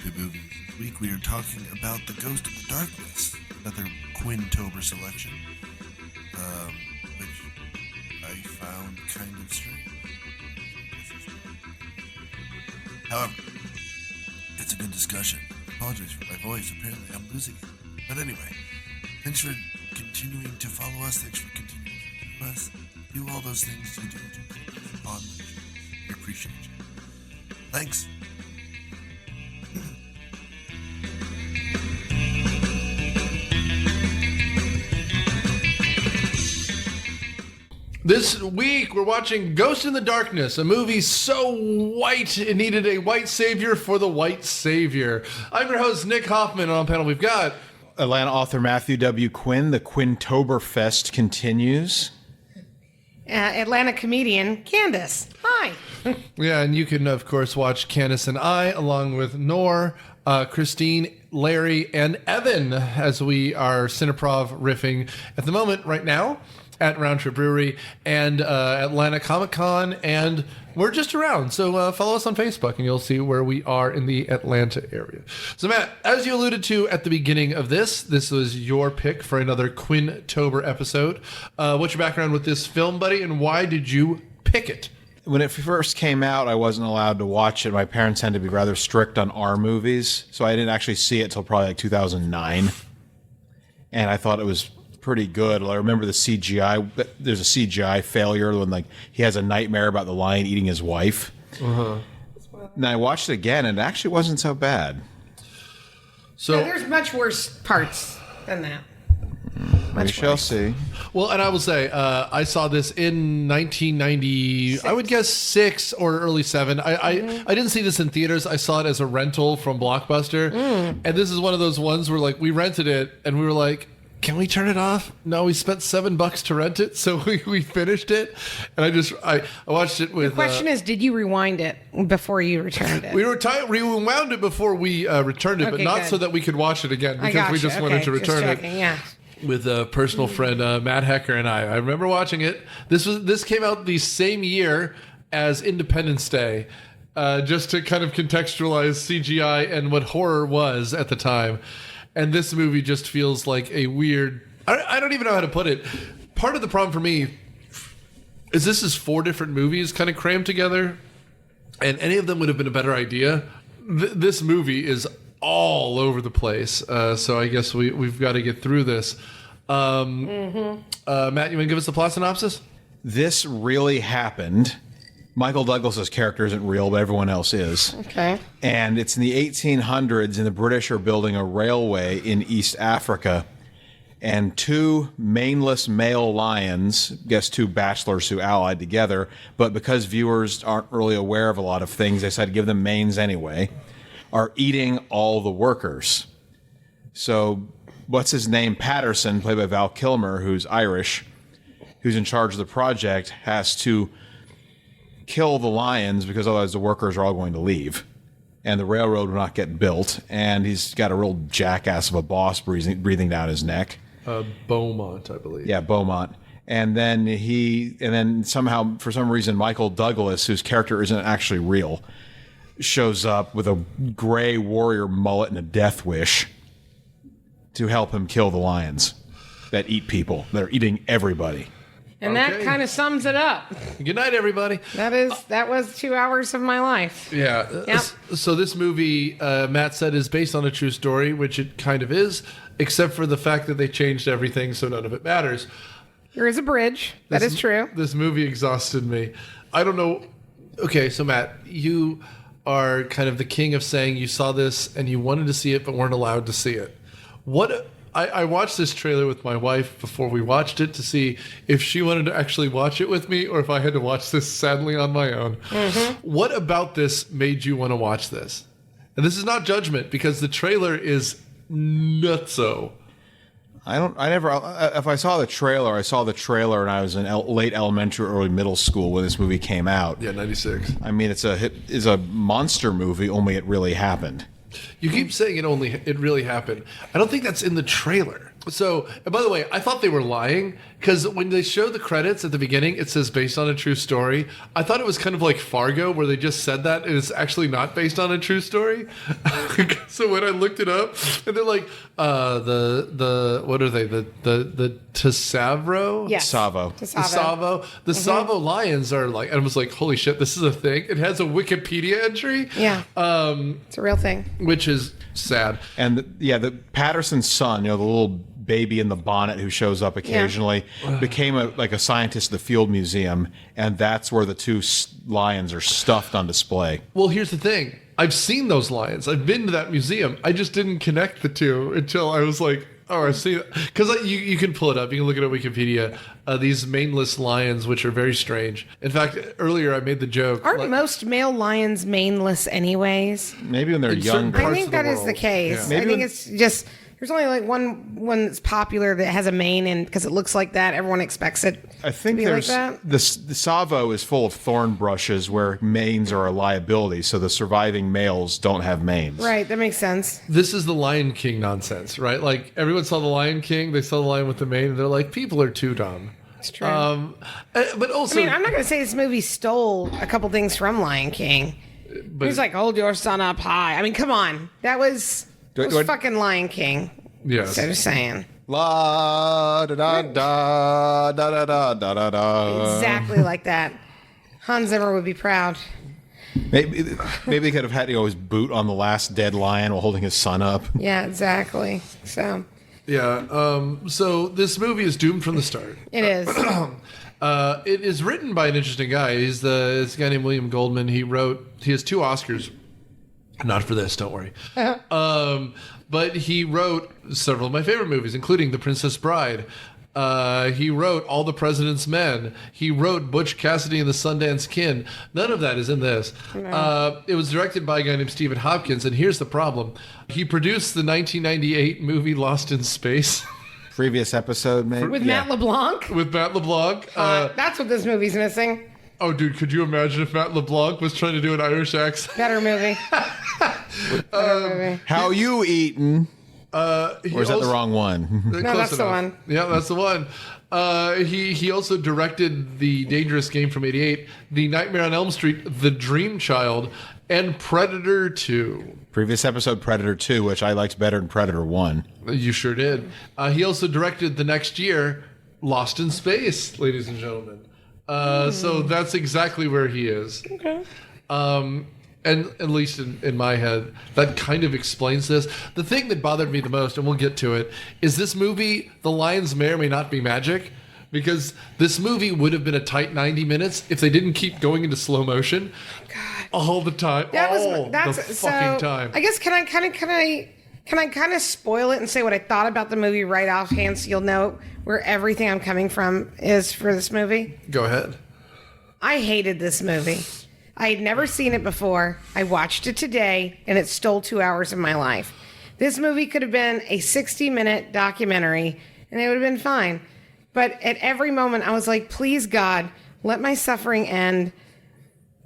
Good Movies. This week we are talking about The Ghost of the Darkness, another Quinntober selection, which I found kind of strange. However, it's a good discussion. I apologize for my voice. Apparently I'm losing it. But anyway, thanks for continuing to follow us. Thanks for continuing to review us. Do all those things you do to put us on the show. We appreciate you. Thanks. This week, we're watching Ghost in the Darkness, a movie so white it needed a white savior for the white savior. I'm your host, Nick Hoffman, and on panel we've got Atlanta author Matthew W. Quinn. The Quinntober Fest continues. Atlanta comedian Candace. Hi. Yeah, and you can, of course, watch Candace and I, along with Nor, Christine, Larry, and Evan, as we are Cineprov riffing at the moment right now at Round Trip Brewery and Atlanta Comic Con, and we're just around. So follow us on Facebook, and you'll see where we are in the Atlanta area. So, Matt, as you alluded to at the beginning of this was your pick for another Quinntober episode. What's your background with this film, buddy, and why did you pick it? When it first came out, I wasn't allowed to watch it. My parents tend to be rather strict on R movies, so I didn't actually see it till probably like 2009. And I thought it was pretty good. I remember the CGI. There's a CGI failure when like he has a nightmare about the lion eating his wife. Uh-huh. And I watched it again, and it actually wasn't so bad. So there's much worse parts than that. We shall see. Well, and I will say, I saw this in 1990, I would guess 6 or early 7. I didn't see this in theaters. I saw it as a rental from Blockbuster. And this is one of those ones where like we rented it and we were like, can we turn it off? No, we spent $7 to rent it, so we finished it. And I watched it with... The question is, did you rewind it before you returned it? We rewound it before we returned it, but not so that we could watch it again, because we just wanted to return it. Yeah. With a personal friend, Matt Hecker, and I remember watching it. This came out the same year as Independence Day, just to kind of contextualize CGI and what horror was at the time. And this movie just feels like a weird... I don't even know how to put it. Part of the problem for me is this is 4 different movies kind of crammed together, and any of them would have been a better idea. This movie is all over the place, so I guess we've got to get through this. Matt, you want to give us the plot synopsis? This really happened. Michael Douglas's character isn't real, but everyone else is. Okay. And it's in the 1800s, and the British are building a railway in East Africa. And 2 maneless male lions, guess 2 bachelors who allied together, but because viewers aren't really aware of a lot of things, they decided to give them manes anyway, are eating all the workers. So, what's his name? Patterson, played by Val Kilmer, who's Irish, who's in charge of the project, has to kill the lions because otherwise the workers are all going to leave. And the railroad will not get built. And he's got a real jackass of a boss breathing down his neck. Beaumont, I believe. Yeah, Beaumont. And then somehow, for some reason, Michael Douglas, whose character isn't actually real, shows up with a gray warrior mullet and a death wish to help him kill the lions that eat people. They're eating everybody. And that kind of sums it up. Good night, everybody. That was 2 hours of my life. Yeah. Yep. So this movie, Matt said, is based on a true story, which it kind of is, except for the fact that they changed everything, so none of it matters. There is a bridge. That is true. This movie exhausted me. I don't know. Okay, so Matt, you are kind of the king of saying you saw this and you wanted to see it but weren't allowed to see it. I watched this trailer with my wife before we watched it to see if she wanted to actually watch it with me or if I had to watch this sadly on my own. What about this made you want to watch this? And this is not judgment, because the trailer is nutso. If I saw the trailer and I was in late elementary or early middle school when this movie came out. Yeah, 96. I mean, it's a monster movie, only it really happened. You keep saying it really happened. I don't think that's in the trailer. So, and by the way, I thought they were lying because when they show the credits at the beginning, it says based on a true story. I thought it was kind of like Fargo, where they just said that and it's actually not based on a true story. So when I looked it up, and they're like, what are they? The Tesavro? Yes. Savo. The Savo. The Savo lions are like, and I was like, holy shit, this is a thing. It has a Wikipedia entry. Yeah. It's a real thing. Which is sad. And the Patterson's son, the little baby in the bonnet who shows up occasionally, became a scientist at the Field Museum, and that's where the two lions are stuffed on display. Well, here's the thing. I've seen those lions. I've been to that museum. I just didn't connect the two until I was like, oh, I've seen it. Because you can pull it up. You can look it at Wikipedia. These maneless lions, which are very strange. In fact, earlier I made the joke. Aren't most male lions maneless anyways? Maybe when they're In young. certain I think that is the case. Yeah. I think it's just... There's only like one that's popular that has a mane, and because it looks like that, everyone expects it I think to be there's like that. the Savo is full of thorn brushes where manes are a liability, so the surviving males don't have manes. Right, that makes sense. This is the Lion King nonsense, right? Like, everyone saw the Lion King. They saw the lion with the mane, and they're like, people are too dumb. It's true. But also... I mean, I'm not going to say this movie stole a couple things from Lion King. but He's like, hold your son up high. I mean, come on. That was fucking Lion King. yes. So just saying. La da da da da da da da da. Exactly like that. Hans Zimmer would be proud. Maybe they could have had his boot on the last dead lion while holding his son up. Yeah, exactly. So Yeah. So this movie is doomed from the start. it is. It is written by an interesting guy. It's a guy named William Goldman. He has 2 Oscars. Not for this, don't worry. But he wrote several of my favorite movies, including The Princess Bride. He wrote All the President's Men. He wrote Butch Cassidy and the Sundance Kid. None of that is in this. No. It was directed by a guy named Stephen Hopkins, and here's the problem. He produced the 1998 movie Lost in Space. Previous episode, maybe. With Matt LeBlanc. With Matt LeBlanc. That's what this movie's missing. Oh, dude, could you imagine if Matt LeBlanc was trying to do an Irish accent? Better movie. Better movie. How you eating? Or Or is that the wrong one? No, that's the one. Yeah, that's the one. He also directed The Dangerous Game from '88, The Nightmare on Elm Street, The Dream Child, and Predator 2. Previous episode, Predator 2, which I liked better than Predator 1. You sure did. He also directed the next year, Lost in Space, ladies and gentlemen. So that's exactly where he is. Okay. And at least in my head, that kind of explains this. The thing that bothered me the most, and we'll get to it, is this movie, the lions may or may not be magic, because this movie would have been a tight 90 minutes if they didn't keep going into slow motion all the time. The fucking time. I guess can I kind of spoil it and say what I thought about the movie right offhand, so you'll know where everything I'm coming from is for this movie? Go ahead. I hated this movie. I had never seen it before. I watched it today, and it stole 2 hours of my life. This movie could have been a 60-minute documentary, and it would have been fine. But at every moment, I was like, please, God, let my suffering end.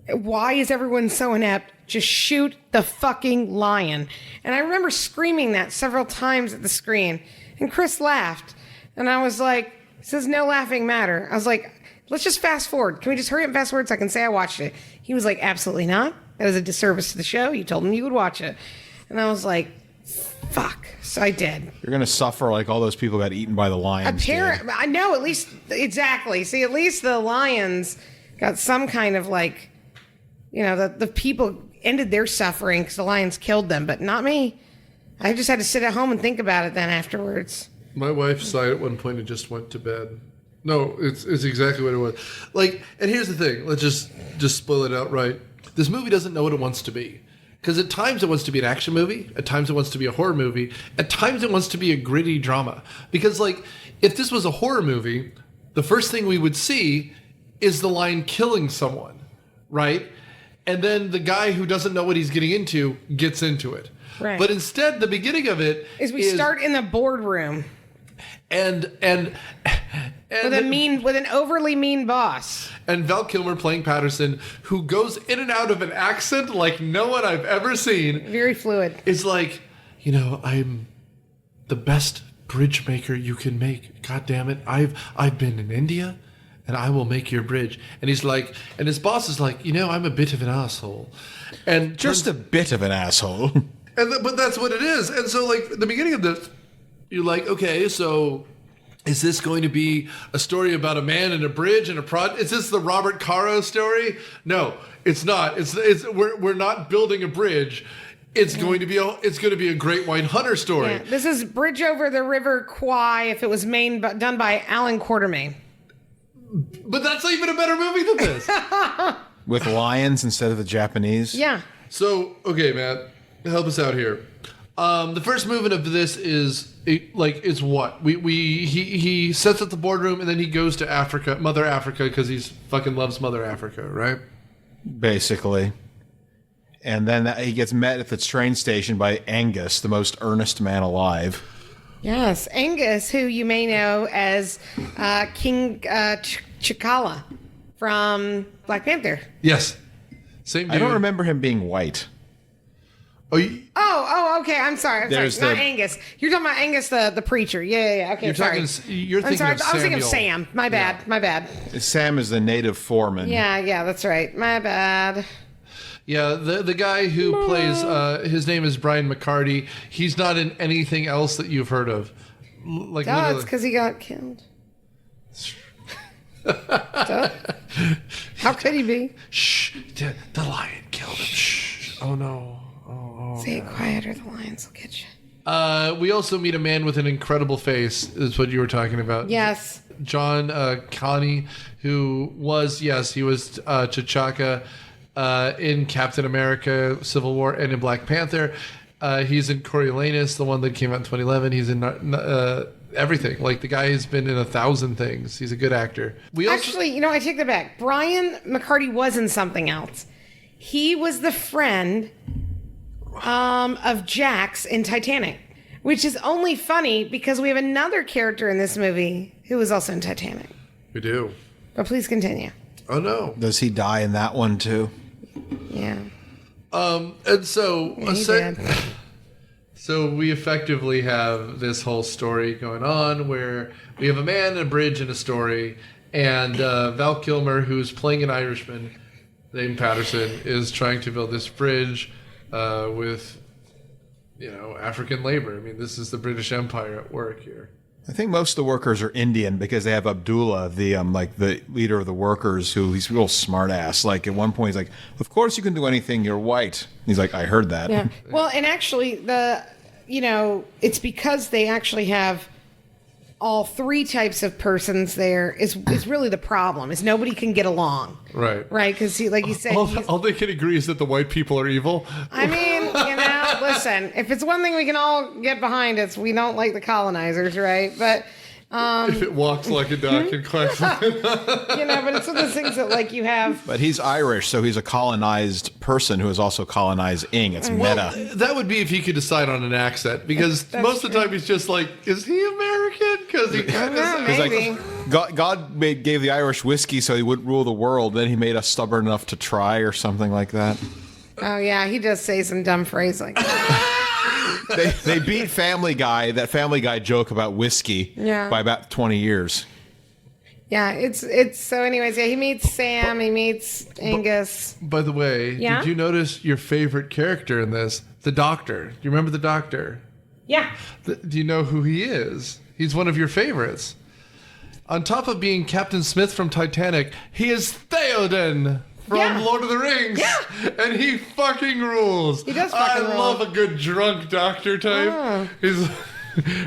Why is everyone so inept? Just shoot the fucking lion. And I remember screaming that several times at the screen. And Chris laughed. And I was like, this is no laughing matter. I was like, let's just fast forward. Can we just hurry up and fast forward so I can say I watched it? He was like, absolutely not. That was a disservice to the show. You told him you would watch it. And I was like, fuck. So I did. You're going to suffer like all those people got eaten by the lions. I know, at least, exactly. See, at least the lions got some kind of like, the people ended their suffering because the lions killed them, but not me. I just had to sit at home and think about it then afterwards. My wife sighed at one point and just went to bed. No, it's exactly what it was. Like, and here's the thing. Let's just spoil it outright. This movie doesn't know what it wants to be. Because at times it wants to be an action movie. At times it wants to be a horror movie. At times it wants to be a gritty drama. Because, like, if this was a horror movie, the first thing we would see is the lion killing someone, right? And then the guy who doesn't know what he's getting into gets into it. Right. But instead, the beginning of it is we start in the boardroom. And with an overly mean boss. And Val Kilmer playing Patterson, who goes in and out of an accent like no one I've ever seen. Very fluid. Is like, I'm the best bridge maker you can make. God damn it. I've been in India and I will make your bridge. And he's like, and his boss is like, I'm a bit of an asshole. And Just a bit of an asshole. but that's what it is. And so like at the beginning of this, you're like, okay, so is this going to be a story about a man and a bridge and is this the Robert Caro story? No, it's not. We're not building a bridge. It's going to be a Great White Hunter story. Yeah, this is Bridge Over the River Kwai if it was done by Alan Quartermain. But that's even a better movie than this. With lions instead of the Japanese. Yeah. So, okay, Matt, help us out here. The first movement of this is what? He sets up the boardroom and then he goes to Africa, Mother Africa, because he fucking loves Mother Africa, right? Basically. And then he gets met at the train station by Angus, the most earnest man alive. Yes, Angus, who you may know as King T'Challa from Black Panther. Yes. Same dude. I don't remember him being white. Oh, okay. I'm sorry. There's Not the- Angus. You're talking about Angus, the preacher. Yeah. Okay, You're sorry. You're thinking I'm of sorry. I was thinking of Samuel. Sam. My bad. Sam is the native foreman. Yeah, that's right. My bad. Yeah, the guy who plays, his name is Brian McCarty. He's not in anything else that you've heard of. Like, Duh, it's literally. because he got killed. Duh. How could he be? Shh, the lion killed him. Shh. Oh no. Oh, Say it quieter. The lions will get you. we also meet a man with an incredible face, is what you were talking about. Yes. John Kani, who was, he was T'Chaka in Captain America, Civil War, and in Black Panther. He's in Coriolanus, the one that came out in 2011. He's in everything. Like, the guy has been in 1,000 things. He's a good actor. Actually, I take that back. Brian McCarty was in something else. He was the friend of Jax in Titanic, which is only funny because we have another character in this movie who was also in Titanic. We do. But please continue. Oh no. Does he die in that one too? Yeah. And so, He did. so we effectively have this whole story going on where we have a man, a bridge, and a story, and Val Kilmer, who's playing an Irishman named Patterson, is trying to build this bridge with, African labor. I mean, this is the British Empire at work here. I think most of the workers are Indian because they have Abdullah, the leader of the workers, who he's a real smart ass. Like, at one point he's like, "Of course you can do anything. You're white." He's like, "I heard that." Yeah. Well, and actually, it's because they actually have all three types of persons there is really the problem. Is nobody can get along. Right. Right. Because like you said, All they can agree is that the white people are evil. I mean, listen, if it's one thing we can all get behind, it's we don't like the colonizers, right? But, If it walks like a duck and quacks like a duck. but it's one of those things that like you have. But he's Irish, so he's a colonized person who is also colonizing. It's meta. That would be if he could decide on an accent, because most of the time he's just like, is he American? Because he kind of He's Maybe. like, God gave the Irish whiskey so he wouldn't rule the world. Then he made us stubborn enough to try, or something like that. Oh, yeah, he does say some dumb phrase like that. They beat Family Guy, that Family Guy joke about whiskey, by about 20 years. Yeah, it's so anyways, he meets Sam, he meets Angus. By the way, Yeah? did you notice your favorite character in this? The Doctor. Do you remember the Doctor? Yeah. Do you know who he is? He's one of your favorites. On top of being Captain Smith from Titanic, he is Theoden from Yeah. Lord of the Rings. Yeah. And he fucking rules. He does fucking I rule. love a good drunk doctor type. Oh. He's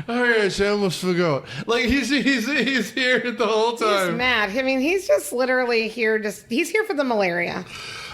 oh yes, I almost forgot. Like he's here the whole time. He's mad. I mean, he's just literally here. He's here for the malaria.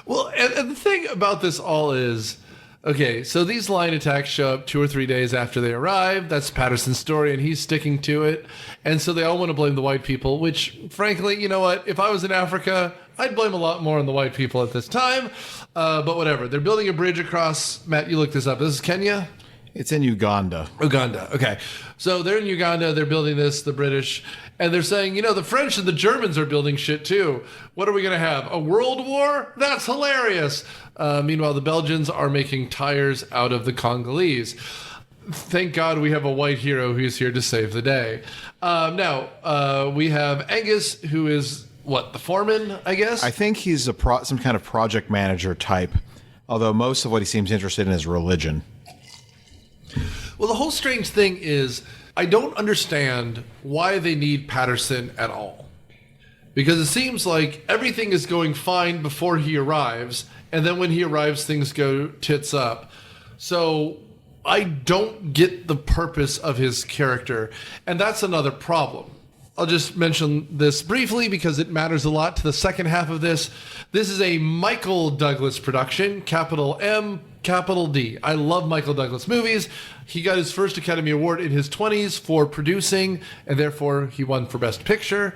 Well, and the thing about this all is, okay, so these lion attacks show up 2 or 3 days after they arrive. That's Patterson's story, and he's sticking to it. And so they all want to blame the white people, which, frankly, you know what? If I was in Africa, I'd blame a lot more on the white people at this time. But whatever. They're building a bridge across. Matt, you looked this up. This is Kenya? It's in Uganda. Uganda. Okay. So they're in Uganda. They're building this, the British. And they're saying, the French and the Germans are building shit too. What are we going to have? A world war? That's hilarious. Meanwhile, the Belgians are making tires out of the Congolese. thank God we have a white hero who's here to save the day. Now, we have Angus, who is, the foreman, I guess? I think he's some kind of project manager type, although most of what he seems interested in is religion. Well, the whole strange thing is, I don't understand why they need Patterson at all. Because it seems like everything is going fine before he arrives, and then when he arrives, things go tits up. So I don't get the purpose of his character, and that's another problem. I'll just mention this briefly because it matters a lot to the second half of this. This is a Michael Douglas production, capital M, capital D. I love Michael Douglas movies. He got his first Academy Award in his 20s for producing, and therefore he won for Best Picture.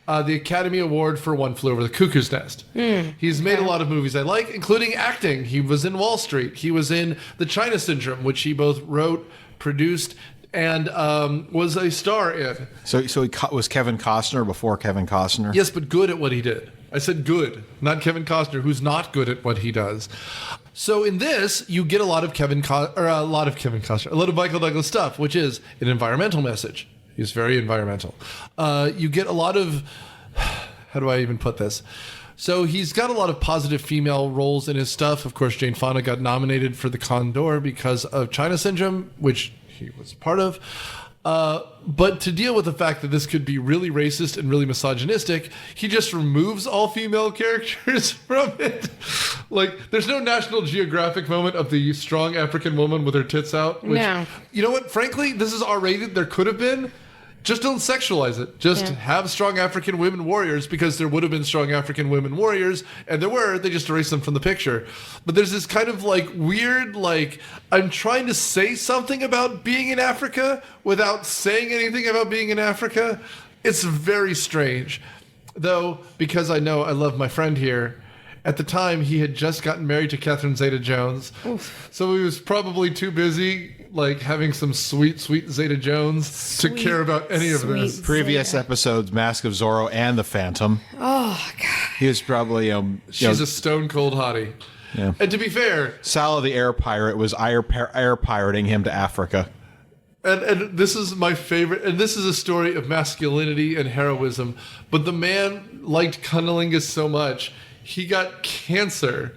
The Academy Award for One Flew Over the Cuckoo's Nest. He's made a lot of movies I like, including acting. He was in Wall Street. He was in The China Syndrome, which he both wrote, produced, and was a star in. So he was Kevin Costner before Kevin Costner? Yes, but good at what he did. I said good, not Kevin Costner, who's not good at what he does. So in this, you get a lot of a lot of Michael Douglas stuff, which is an environmental message. He's very environmental. You get a lot of, how do I even put this? So he's got a lot of positive female roles in his stuff. Of course, Jane Fonda got nominated for the Condor because of China Syndrome, which he was part of. But to deal with the fact that this could be really racist and really misogynistic, he just removes all female characters from it. Like, there's no National Geographic moment of the strong African woman with her tits out. Which, no. You know what? Frankly, this is R-rated. There could have been. Just don't sexualize it. Just have strong African women warriors, because there would have been strong African women warriors, and there were. They just erased them from the picture. But there's this kind of weird, I'm trying to say something about being in Africa without saying anything about being in Africa. It's very strange. Though, because I know I love my friend here, at the time he had just gotten married to Catherine Zeta-Jones. Oof. So he was probably too busy having some sweet Zeta-Jones to care about any of this. Previous episodes, Mask of Zorro and The Phantom. Oh, God. He was probably... She's a stone-cold hottie. Yeah. And to be fair... Salo the Air Pirate was air pirating him to Africa. And this is my favorite, and this is a story of masculinity and heroism, but the man liked cunnilingus so much, he got cancer,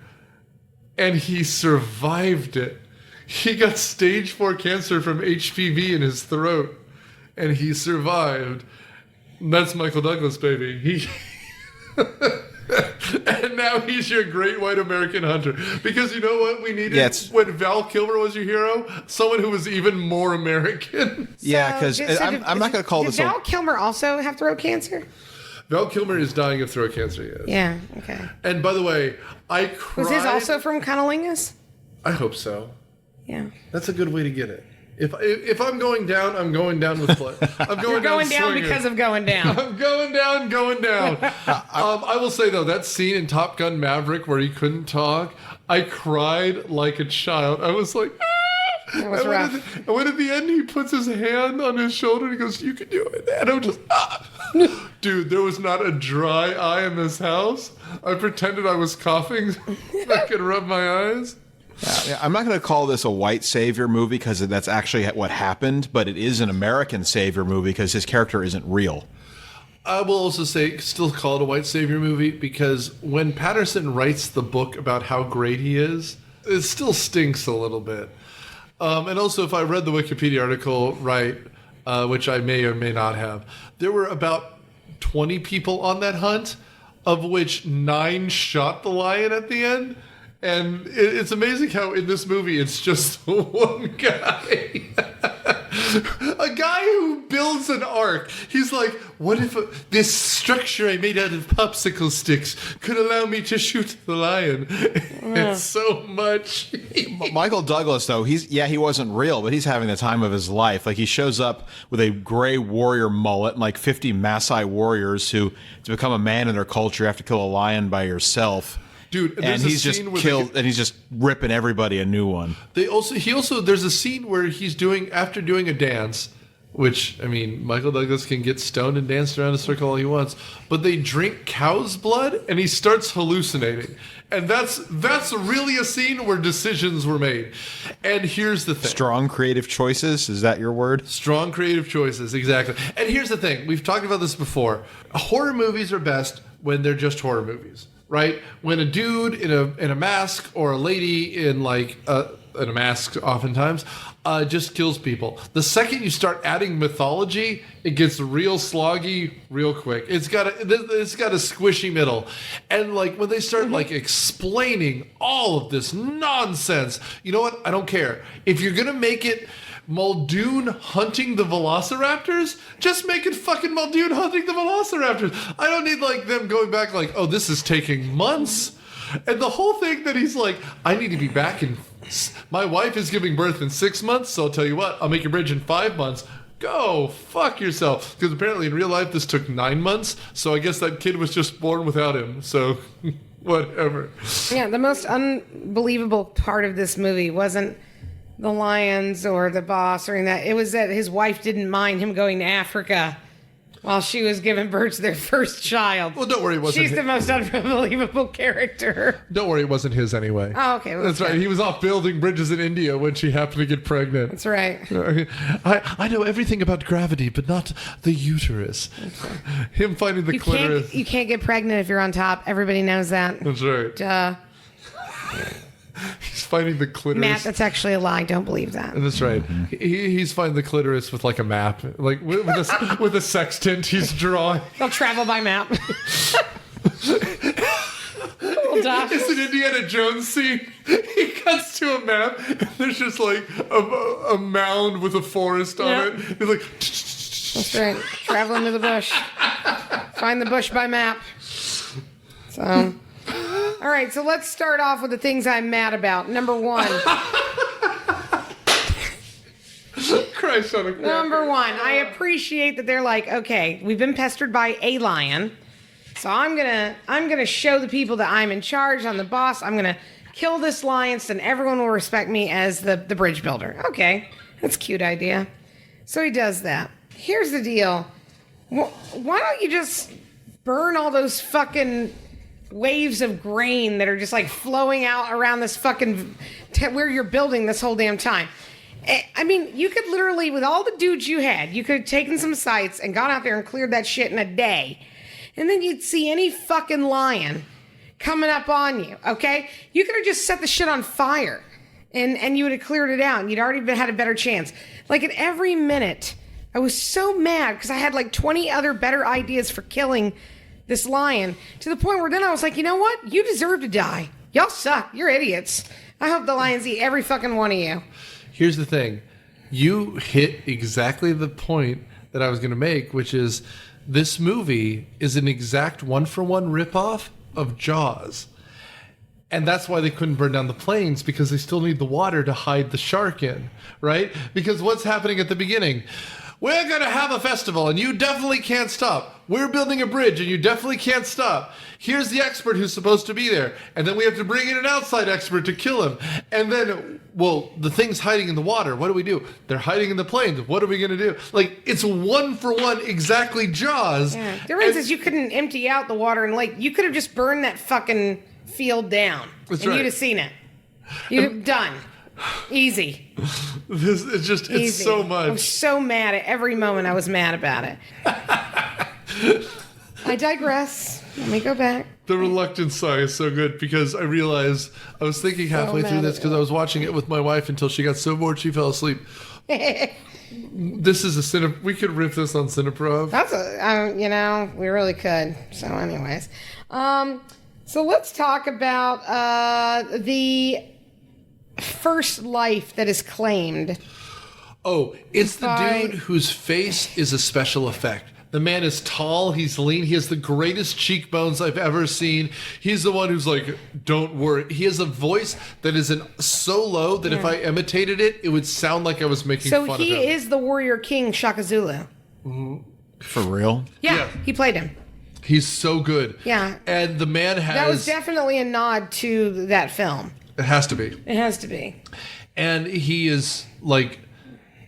and he survived it. He got stage 4 cancer from HPV in his throat, and he survived. And that's Michael Douglas, baby. And now he's your great white American hunter. Because you know what we needed when Val Kilmer was your hero? Someone who was even more American. Yeah, because I'm not going to call this... Did Val Kilmer also have throat cancer? Val Kilmer is dying of throat cancer, yes. Yeah, okay. And by the way, I cried... Was his also from cunnilingus? I hope so. Yeah. That's a good way to get it. If I'm going down, I'm going down with foot. I'm going You're going down because of going down. I'm going down. I will say, though, that scene in Top Gun Maverick where he couldn't talk, I cried like a child. I was like... That was rough. And when at the end he puts his hand on his shoulder and he goes, "You can do it." And I'm just, Dude, there was not a dry eye in this house. I pretended I was coughing so I could rub my eyes. Yeah, I'm not going to call this a white savior movie because that's actually what happened, but it is an American savior movie because his character isn't real. I will also say, still call it a white savior movie because when Patterson writes the book about how great he is, it still stinks a little bit. And also, if I read the Wikipedia article right, which I may or may not have, there were about 20 people on that hunt, of which 9 shot the lion at the end. And it's amazing how in this movie it's just one guy. A guy who builds an ark. He's like, what if this structure I made out of popsicle sticks could allow me to shoot the lion? It's so much. Michael Douglas, though, he wasn't real, but he's having the time of his life. He shows up with a gray warrior mullet and 50 Maasai warriors who, to become a man in their culture, have to kill a lion by yourself. Dude, and he's just killed, and he's just ripping everybody a new one. There's a scene where he's after doing a dance, which, I mean, Michael Douglas can get stoned and dance around a circle all he wants, but they drink cow's blood and he starts hallucinating. And that's really a scene where decisions were made. And here's the thing. Strong creative choices, is that your word? Strong creative choices, exactly. And here's the thing. We've talked about this before. Horror movies are best when they're just horror movies, right? When a dude in a mask or a lady in like in a mask oftentimes just kills people. The second you start adding mythology, it gets real sloggy real quick. It's got a squishy middle. And like when they start like explaining all of this nonsense, you know what? I don't care. If you're going to make it Muldoon hunting the velociraptors, just make it fucking Muldoon hunting the velociraptors. I don't need like them going back like, oh, this is taking months. And the whole thing that he's like, I need to be back in, my wife is giving birth in 6 months, so I'll tell you what, I'll make your bridge in 5 months. Go fuck yourself. Because apparently in real life this took 9 months, so I guess that kid was just born without him, so whatever. Yeah, the most unbelievable part of this movie wasn't the lions or the boss or anything. It was that his wife didn't mind him going to Africa while she was giving birth to their first child. Well, don't worry, it wasn't She's the most unbelievable character. Don't worry, it wasn't his anyway. Oh, okay. Well, that's right. He was off building bridges in India when she happened to get pregnant. That's right. I know everything about gravity, but not the uterus. Him finding the clitoris. You can't get pregnant if you're on top. Everybody knows that. That's right. Duh. He's finding the clitoris. Matt, that's actually a lie. Don't believe that. That's right. He's finding the clitoris with like a map, like with a sextant. He's drawing. They'll travel by map. It's an Indiana Jones scene. He cuts to a map, and there's just like a mound with a forest on it. He's like, that's right. Traveling to the bush. Find the bush by map. So. All right, so let's start off with the things I'm mad about. Number one. Christ on a cracker. Number one, I appreciate that they're like, okay, we've been pestered by a lion, so I'm gonna show the people that I'm in charge. I'm the boss. I'm gonna kill this lion, so then everyone will respect me as the bridge builder. Okay, that's a cute idea. So he does that. Here's the deal. Why don't you just burn all those fucking waves of grain that are just like flowing out around this fucking where you're building this whole damn time? I mean, you could literally, with all the dudes you had, you could have taken some sites and gone out there and cleared that shit in a day. And then you'd see any fucking lion coming up on you, okay? You could have just set the shit on fire and you would have cleared it out and you'd already had a better chance. Like at every minute, I was so mad because I had like 20 other better ideas for killing this lion, to the point where then I was like, you know what? You deserve to die. Y'all suck. You're idiots. I hope the lions eat every fucking one of you. Here's the thing. You hit exactly the point that I was going to make, which is this movie is an exact one-for-one ripoff of Jaws. And that's why they couldn't burn down the planes, because they still need the water to hide the shark in, right? Because what's happening at the beginning? We're going to have a festival, and you definitely can't stop. We're building a bridge, and you definitely can't stop. Here's the expert who's supposed to be there. And then we have to bring in an outside expert to kill him. And then, well, the thing's hiding in the water. What do we do? They're hiding in the planes. What are we going to do? Like, it's one for one exactly Jaws. Yeah. The difference is you couldn't empty out the water and lake. You could have just burned that fucking field down. That's and right. You'd have seen it. You'd have done. Easy. It's so much. I'm so mad at every moment. I was mad about it. I digress. Let me go back. The reluctant sigh is so good, because I realized I was thinking halfway through this, because I was watching it with my wife until she got so bored she fell asleep. This is a we could riff this on Cineprov. That's we really could. So anyways, so let's talk about the first life that is claimed. Oh, it's the dude whose face is a special effect. The man is tall, he's lean, he has the greatest cheekbones I've ever seen. He's the one who's like, don't worry. He has a voice that is so low that if I imitated it, it would sound like I was making fun of him. So he is the warrior king Shaka Zulu. Mm-hmm. For real? Yeah, he played him. He's so good. Yeah. And the man has... That was definitely a nod to that film. It has to be. It has to be. And he is like...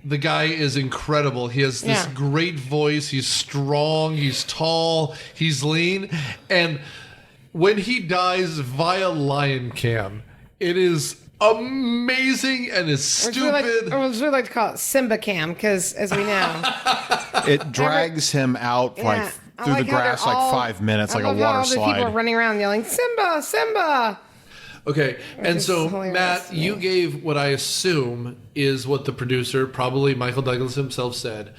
the guy is incredible. He has this great voice. He's strong. He's tall. He's lean. And when he dies via lion cam, it is amazing and is stupid. Or as we like to call it Simba cam, because as we know, it drags him out like through the grass like 5 minutes, like a water slide. People are running around yelling, Simba, Simba. Okay, and so, Matt, you gave what I assume is what the producer, probably Michael Douglas himself, said.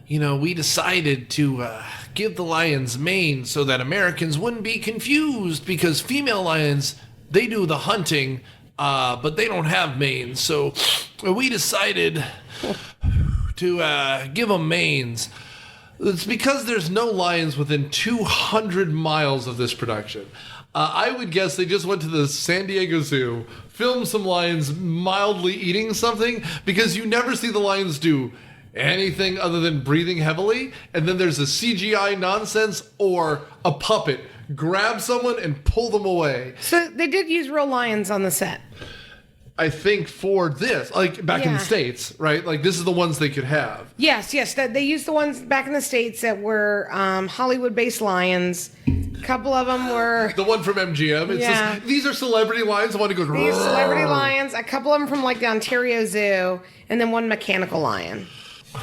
We decided to give the lions manes so that Americans wouldn't be confused because female lions, they do the hunting, but they don't have manes. So we decided to give them manes. It's because there's no lions within 200 miles of this production. I would guess they just went to the San Diego Zoo, filmed some lions mildly eating something, because you never see the lions do anything other than breathing heavily, and then there's a CGI nonsense or a puppet grab someone and pull them away. So they did use real lions on the set. I think for this, like back in the States, right? Like this is the ones they could have. Yes. That they used the ones back in the States that were Hollywood-based lions. A couple of them were the one from MGM. It's just, these are celebrity lions. The one who goes. These celebrity lions. A couple of them from like the Ontario Zoo, and then one mechanical lion.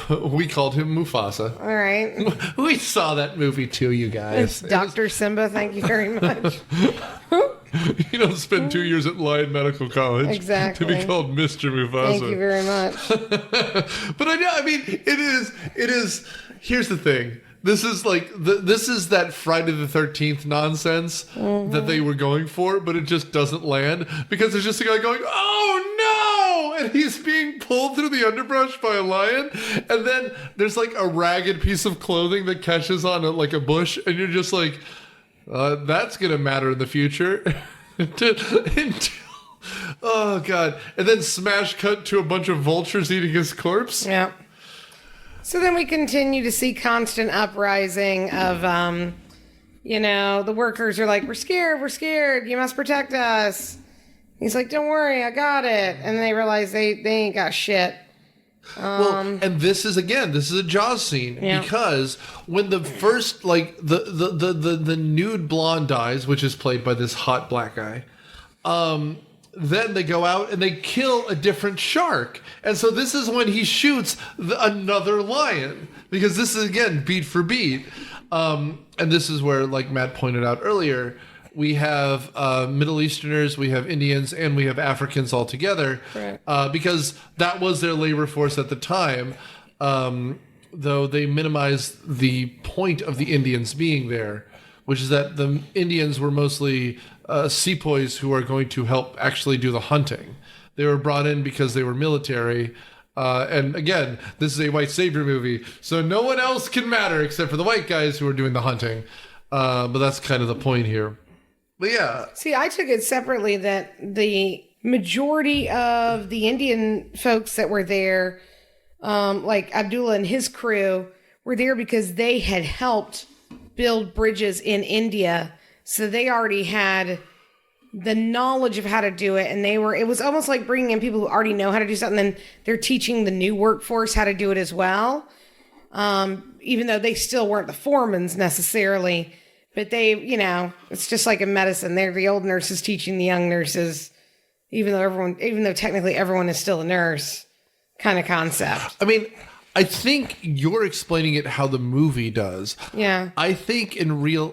We called him Mufasa. All right. We saw that movie too, you guys. It's Dr. Simba. Thank you very much. You don't spend 2 years at Lyon Medical College exactly to be called Mr. Mufasa. Thank you very much. But I mean, it is. Here's the thing. This is like this is that Friday the 13th nonsense that they were going for, but it just doesn't land because there's just a guy going, "Oh no!" and he's being pulled through the underbrush by a lion, and then there's like a ragged piece of clothing that catches on like a bush, and you're just like, "That's gonna matter in the future." Oh god! And then smash cut to a bunch of vultures eating his corpse. Yeah. So then we continue to see constant uprising of, the workers are like, we're scared, you must protect us. He's like, don't worry, I got it. And they realize they ain't got shit. And this is a Jaws scene because when the first, like, the nude blonde dies, which is played by this hot black guy, then they go out and they kill a different shark. And so this is when he shoots another lion, because this is, again, beat for beat. And this is where, like Matt pointed out earlier, we have Middle Easterners, we have Indians, and we have Africans all together. Right. Because that was their labor force at the time, though they minimized the point of the Indians being there, which is that the Indians were mostly sepoys who are going to help actually do the hunting. They were brought in because they were military. And again, this is a white savior movie, so no one else can matter except for the white guys who are doing the hunting. But that's kind of the point here. But yeah. See, I took it separately that the majority of the Indian folks that were there, like Abdullah and his crew, were there because they had helped build bridges in India. So they already had the knowledge of how to do it. And it was almost like bringing in people who already know how to do something. Then they're teaching the new workforce how to do it as well. Even though they still weren't the foremans necessarily, but they, it's just like in medicine. They're the old nurses teaching the young nurses, even though technically everyone is still a nurse kind of concept. I mean, I think you're explaining it how the movie does. Yeah. I think in real,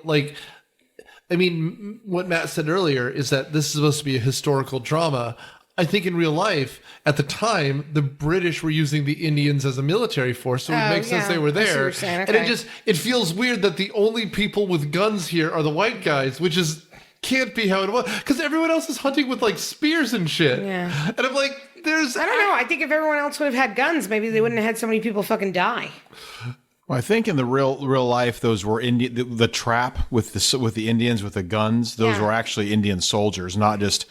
what Matt said earlier is that this is supposed to be a historical drama. I think in real life, at the time, the British were using the Indians as a military force, so it makes sense they were there. Okay. And it feels weird that the only people with guns here are the white guys, which can't be how it was, because everyone else is hunting with like spears and shit. Yeah. And I'm like, I don't know. I think if everyone else would have had guns, maybe they wouldn't have had so many people fucking die. Well, I think in the real life, those were the trap with the Indians with the guns. Those were actually Indian soldiers, not just,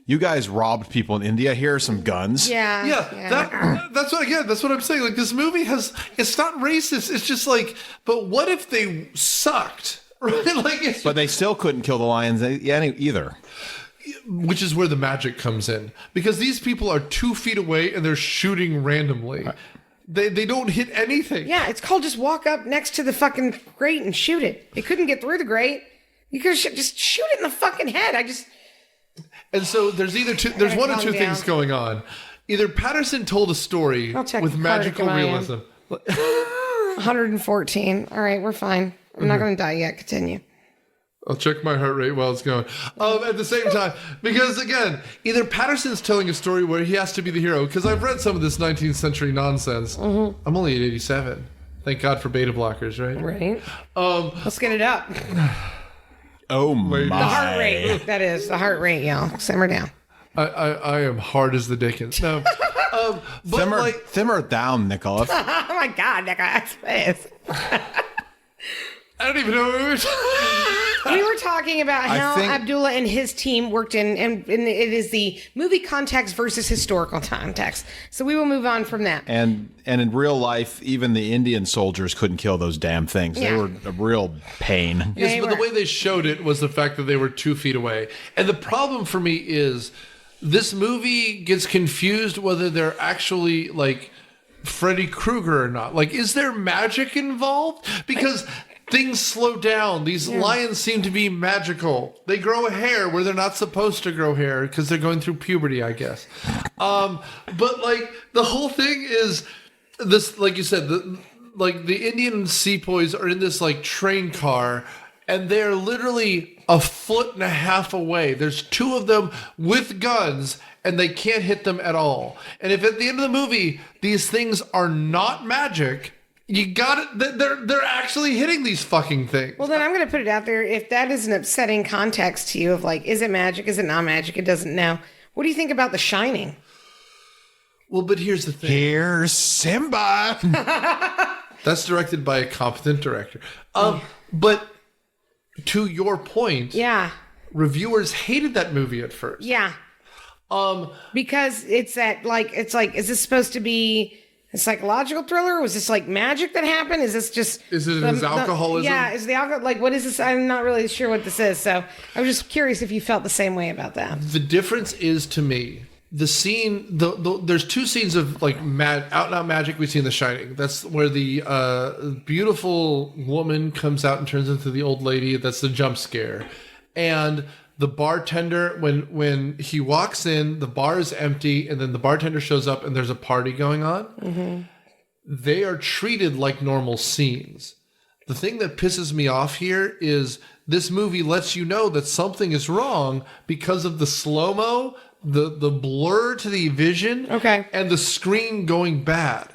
you guys robbed people in India. Here are some guns. Yeah. That's what I'm saying. Like, this movie it's not racist. It's just like, but what if they sucked? Right? But they still couldn't kill the lions either. which is where the magic comes in, because these people are 2 feet away and they're shooting randomly. They don't hit anything. Yeah, it's called just walk up next to the fucking grate and shoot it. It couldn't get through the grate. You could just shoot it in the fucking head. And so there's there's one of two things going on. Either Patterson told a story with magical realism. 114. All right, we're fine. I'm not going to die yet. Continue. I'll check my heart rate while it's going. At the same time, because again, either Patterson's telling a story where he has to be the hero, because I've read some of this 19th century nonsense. I'm only at 87. Thank God for beta blockers, right? Right. Let's get it up. Oh my. The heart rate. That is the heart rate, y'all. Simmer down. I am hard as the Dickens. No. But simmer down, Nicholas. Oh my God, Nicholas. I don't even know what we were talking. We were talking about how Abdullah and his team worked in, and it is the movie context versus historical context. So we will move on from that. And in real life, even the Indian soldiers couldn't kill those damn things. They were a real pain. Yes, but the way they showed it was the fact that they were 2 feet away. And the problem for me is this movie gets confused whether they're actually like Freddy Krueger or not. Like, is there magic involved? Because things slow down. These lions seem to be magical. They grow hair where they're not supposed to grow hair because they're going through puberty, I guess. But like the whole thing is this, like you said, the Indian sepoys are in this like train car, and they're literally 1.5 feet away. There's 2 of them with guns, and they can't hit them at all. And if at the end of the movie these things are not magic, you got it. They're actually hitting these fucking things. Well, then I'm going to put it out there. If that is an upsetting context to you of like, is it magic? Is it not magic? It doesn't know. What do you think about The Shining? Well, but here's the thing. Here's Simba. That's directed by a competent director. But to your point, reviewers hated that movie at first. Yeah. Because it's like, is this supposed to be a psychological thriller? Or was this like magic that happened? Is this just... Is it his alcoholism? Is the alcohol... Like, what is this? I'm not really sure what this is. So I was just curious if you felt the same way about that. The difference is, to me, the scene... there's 2 scenes of like out-and-out magic we see in The Shining. That's where the beautiful woman comes out and turns into the old lady. That's the jump scare. And the bartender, when he walks in, the bar is empty, and then the bartender shows up and there's a party going on. Mm-hmm. They are treated like normal scenes. The thing that pisses me off here is this movie lets you know that something is wrong because of the slow-mo, the blur to the vision, and the screen going bad.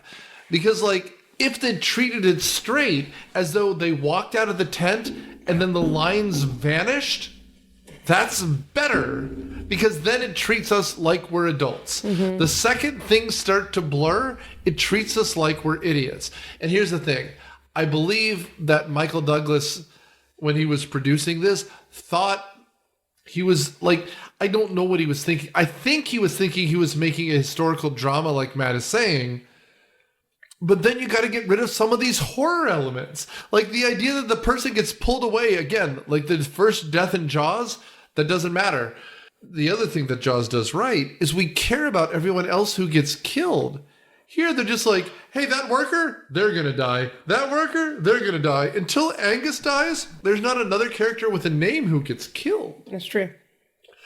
Because like, if they treated it straight, as though they walked out of the tent and then the lines vanished, that's better, because then it treats us like we're adults. Mm-hmm. The second things start to blur, it treats us like we're idiots. And here's the thing. I believe that Michael Douglas, when he was producing this, thought he was like, I don't know what he was thinking. I think he was thinking he was making a historical drama like Matt is saying. But then you got to get rid of some of these horror elements. Like the idea that the person gets pulled away, again, like the first death in Jaws, that doesn't matter. The other thing that Jaws does right is we care about everyone else who gets killed. Here, they're just like, hey, that worker, they're going to die. That worker, they're going to die. Until Angus dies, there's not another character with a name who gets killed. That's true.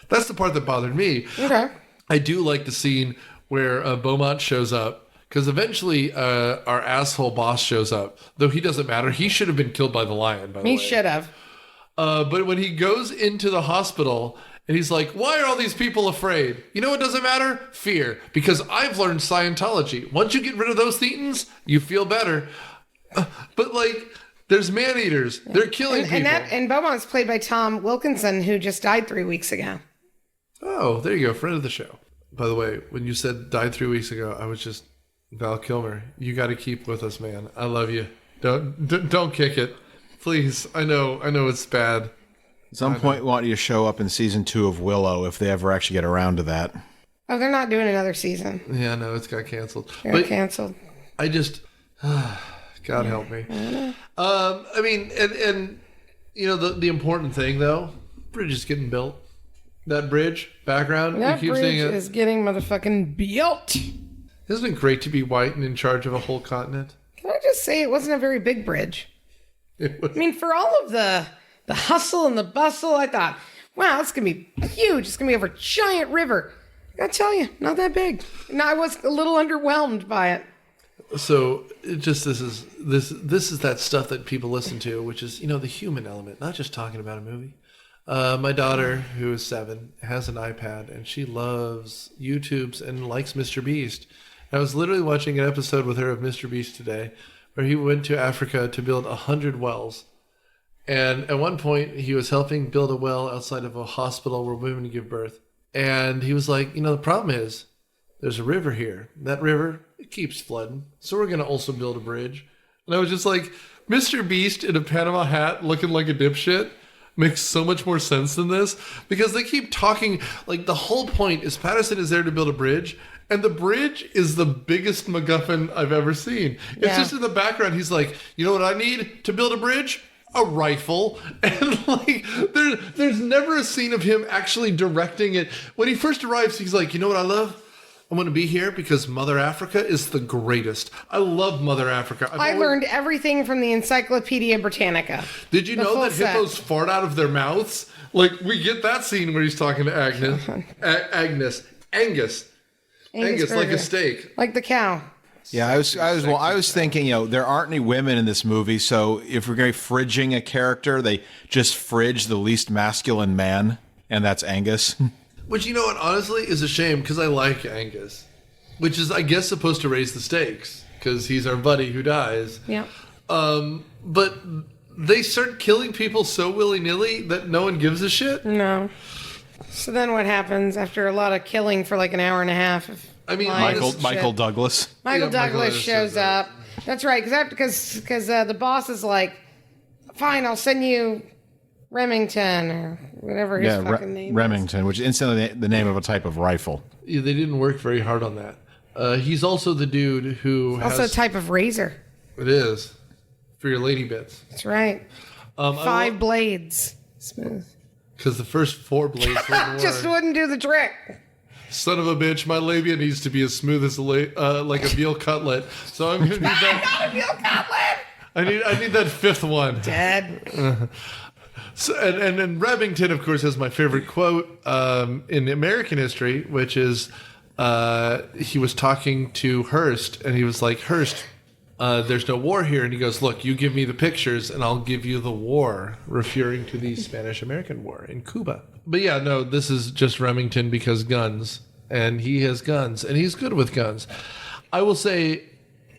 That's the part that bothered me. Okay. I do like the scene where Beaumont shows up. Because eventually our asshole boss shows up. Though he doesn't matter. He should have been killed by the lion, by the way. He should have. But when he goes into the hospital and he's like, why are all these people afraid? You know what doesn't matter? Fear. Because I've learned Scientology. Once you get rid of those thetans, you feel better. But like, there's man-eaters. They're killing people. And Beaumont's played by Tom Wilkinson, who just died 3 weeks ago. Oh, there you go. Friend of the show. By the way, when you said died 3 weeks ago, I was just... Val Kilmer, you got to keep with us, man. I love you. Don't kick it, please. I know it's bad. At some point, we want you to show up in season 2 of Willow if they ever actually get around to that. Oh, they're not doing another season. Yeah, no, it's got canceled. Canceled. I just, God help me. I mean, and you know the important thing though, bridge is getting built. That bridge background. That we keep bridge seeing it. is getting motherfucking built. Isn't it great to be white and in charge of a whole continent? Can I just say it wasn't a very big bridge? It was. I mean, for all of the hustle and the bustle, I thought, wow, it's going to be huge. It's going to be over a giant river. I gotta tell you, not that big. And I was a little underwhelmed by it. So this is that stuff that people listen to, which is, the human element, not just talking about a movie. My daughter, who is 7, has an iPad, and she loves YouTubes and likes Mr. Beast. I was literally watching an episode with her of Mr. Beast today, where he went to Africa to build 100 wells. And at one point, he was helping build a well outside of a hospital where women give birth. And he was like, the problem is there's a river here. That river, it keeps flooding. So we're going to also build a bridge. And I was just like, Mr. Beast in a Panama hat looking like a dipshit makes so much more sense than this, because they keep talking like the whole point is Patterson is there to build a bridge, and the bridge is the biggest MacGuffin I've ever seen. It's just in the background. He's like, you know what I need to build a bridge? A rifle. And like there's never a scene of him actually directing it. When he first arrives, he's like, you know what I love? I want to be here because Mother Africa is the greatest. I love Mother Africa. I learned everything from the Encyclopedia Britannica. Did you know that hippos fart out of their mouths? Like, we get that scene where he's talking to Angus, like a steak. Like the cow. Yeah, I was thinking, there aren't any women in this movie, so if we're going to be fridging a character, they just fridge the least masculine man, and that's Angus. Which, what, honestly, is a shame, because I like Angus. Which is, I guess, supposed to raise the stakes, because he's our buddy who dies. Yeah. But they start killing people so willy-nilly that no one gives a shit. No. So then what happens after a lot of killing for like an hour and a half? Michael Douglas. Michael Douglas shows up. That's right, because the boss is like, fine, I'll send you Remington or whatever his fucking name is. Remington, which is instantly the name of a type of rifle. Yeah, they didn't work very hard on that. He's also the dude who also a type of razor. It is. For your lady bits. That's right. 5 blades. Smooth. Because the first 4 blades just wouldn't do the trick. Son of a bitch, my labia needs to be as smooth as like a veal cutlet. So I'm going to need that. Not a veal cutlet! I need that 5th one. Dead. So, and Remington, of course, has my favorite quote in American history, which is he was talking to Hearst, and he was like, Hearst, there's no war here. And he goes, look, you give me the pictures, and I'll give you the war, referring to the Spanish-American War in Cuba. But yeah, no, this is just Remington because guns, and he has guns, and he's good with guns. I will say,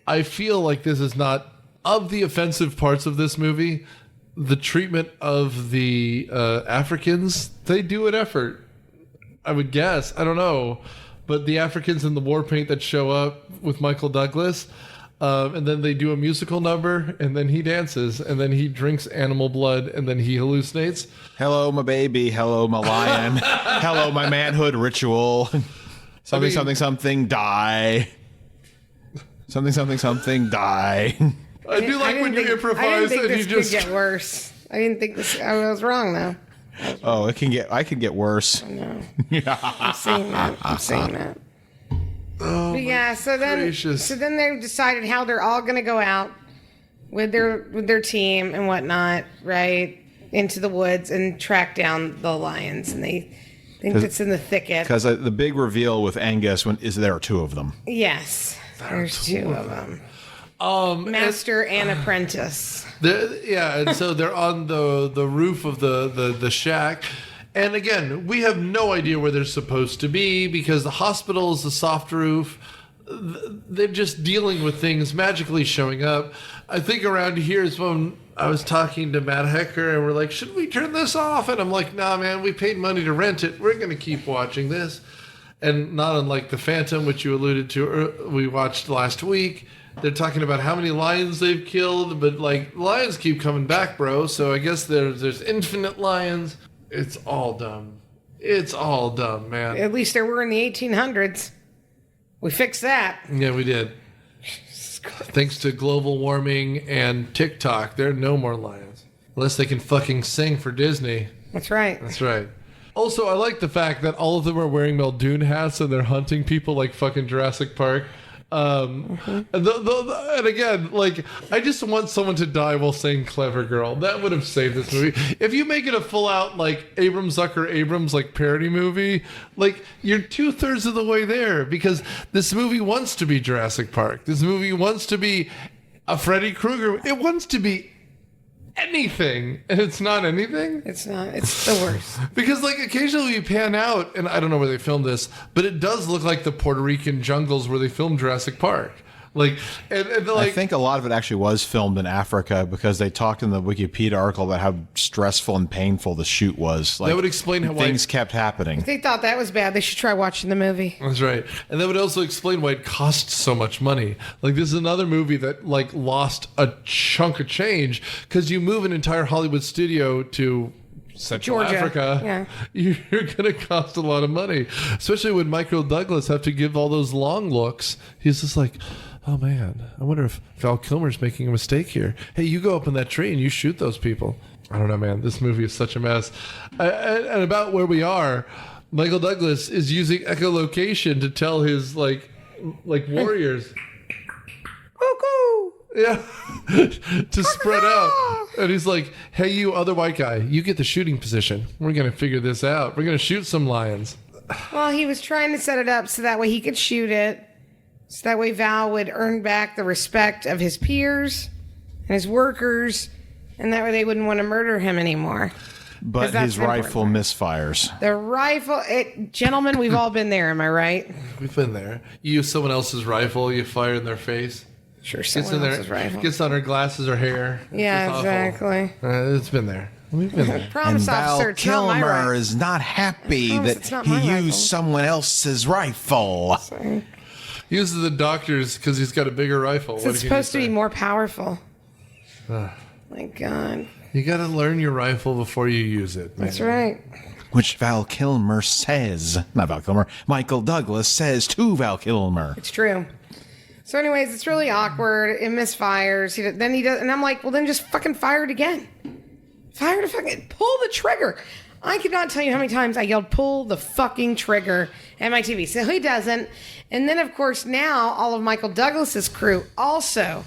I feel like this is not, of the offensive parts of this movie, the treatment of the Africans, they do an effort. I would guess. I don't know. But the Africans in the war paint that show up with Michael Douglas, and then they do a musical number, and then he dances, and then he drinks animal blood, and then he hallucinates. Hello, my baby. Hello, my lion. Hello, my manhood ritual. Something, die. Something, die. I do like when you improvise and you just could get worse. I didn't think this. I was wrong though. Oh, I could get worse. I know. I'm saying that. Oh, but yeah. So then they've decided how they're all going to go out with their team and whatnot, right, into the woods and track down the lions, and they think it's in the thicket. Because the big reveal with Angus is there are 2 of them. Yes, there's 2 of them. Master and apprentice. And so they're on the roof of the shack. And again, we have no idea where they're supposed to be because the hospital is a soft roof. They're just dealing with things magically showing up. I think around here is when I was talking to Matt Hecker and we're like, should we turn this off? And I'm like, nah, man, we paid money to rent it. We're going to keep watching this. And not unlike The Phantom, which you alluded to, we watched last week. They're talking about how many lions they've killed, but like lions keep coming back, bro. So I guess there's infinite lions. It's all dumb. It's all dumb, man. At least there were in the 1800s. We fixed that. Yeah, we did. Thanks to global warming and TikTok, there are no more lions. Unless they can fucking sing for Disney. That's right. That's right. Also, I like the fact that all of them are wearing Muldoon hats and they're hunting people like fucking Jurassic Park. And again, like, I just want someone to die while saying "clever girl." That would have saved this movie. If you make it a full out like Abrams like parody movie, like, you're 2/3 of the way there, because this movie wants to be Jurassic Park. This movie wants to be a Freddy Krueger. It wants to be anything, and it's not anything. It's not. It's the worst. Because, like, occasionally you pan out, and I don't know where they filmed this, but it does look like the Puerto Rican jungles where they filmed Jurassic Park. Like, and like, I think a lot of it actually was filmed in Africa, because they talked in the Wikipedia article about how stressful and painful the shoot was. Like, that would explain how things kept happening. If they thought that was bad, they should try watching the movie. That's right. And that would also explain why it costs so much money. Like, this is another movie that, like, lost a chunk of change, because you move an entire Hollywood studio to Central Georgia. Africa, Yeah. You're going to cost a lot of money, especially when Michael Douglas have to give all those long looks. He's just like, oh man, I wonder if Val Kilmer's making a mistake here. Hey, you go up in that tree and you shoot those people. I don't know, man. This movie is such a mess. And about where we are, Michael Douglas is using echolocation to tell his like warriors, Cuckoo! yeah, to spread out. And he's like, hey, you other white guy, you get the shooting position. We're going to figure this out. We're going to shoot some lions. Well, he was trying to set it up so that way he could shoot it. So that way Val would earn back the respect of his peers and his workers, and that way they wouldn't want to murder him anymore. But his rifle misfires. The rifle, gentlemen, we've all been there, am I right? We've been there. You use someone else's rifle, you fire in their face. Sure, Gets in someone there, else's rifle. gets on her glasses or hair. Yeah, It's awful. exactly. It's been there. We've been there. Promise And officer, Val it's not my Kilmer rifle. is not happy promise that it's not he my used rifle. someone else's rifle. Sorry. He uses the doctor's because he's got a bigger rifle. So it's supposed to be more powerful. My God. You got to learn your rifle before you use it, man. That's right. Which Val Kilmer says, not Val Kilmer, Michael Douglas says to Val Kilmer. It's true. So anyways, it's really awkward. It misfires. Then he does, and I'm like, well, then just fucking fire it again. Fire the fucking, pull the trigger. I could not tell you how many times I yelled, pull the fucking trigger at my TV. So he doesn't. And then, of course, now all of Michael Douglas's crew also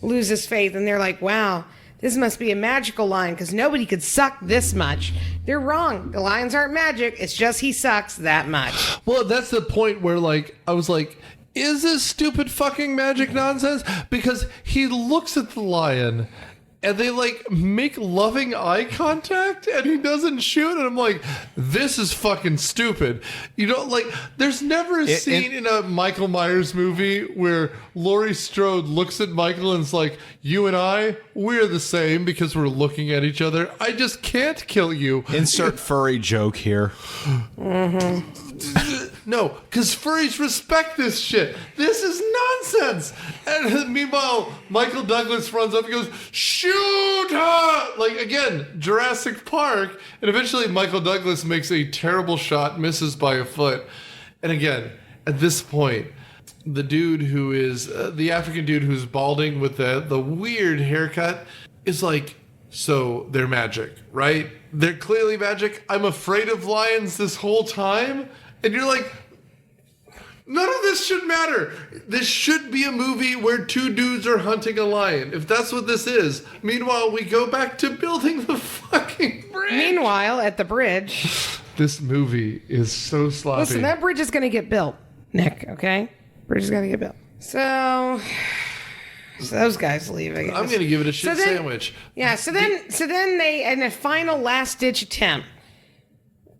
loses faith. And they're like, wow, this must be a magical lion because nobody could suck this much. They're wrong. The lions aren't magic. It's just he sucks that much. Well, that's the point where, like, I was like, is this stupid fucking magic nonsense? Because he looks at the lion and they like make loving eye contact and he doesn't shoot. And I'm like, this is fucking stupid. You know, like, there's never a scene in a Michael Myers movie where Laurie Strode looks at Michael and is like, you and I, we're the same because we're looking at each other. I just can't kill you. Insert furry joke here. No, because furries respect this shit. This is nonsense. And meanwhile, Michael Douglas runs up and goes, shoot her! Like, again, Jurassic Park. And eventually Michael Douglas makes a terrible shot, misses by a foot. And again, at this point, the dude who is, the African dude who's balding with the weird haircut is like, so they're magic, right? They're clearly magic. I'm afraid of lions this whole time. And you're like, none of this should matter. This should be a movie where two dudes are hunting a lion. If that's what this is. Meanwhile, we go back to building the fucking bridge. Meanwhile, at the bridge. This movie is so sloppy. Listen, that bridge is going to get built, Nick, okay? Bridge is going to get built. So those guys leave, I guess. I'm going to give it a shit sandwich. Yeah, so then they, in a final last-ditch attempt,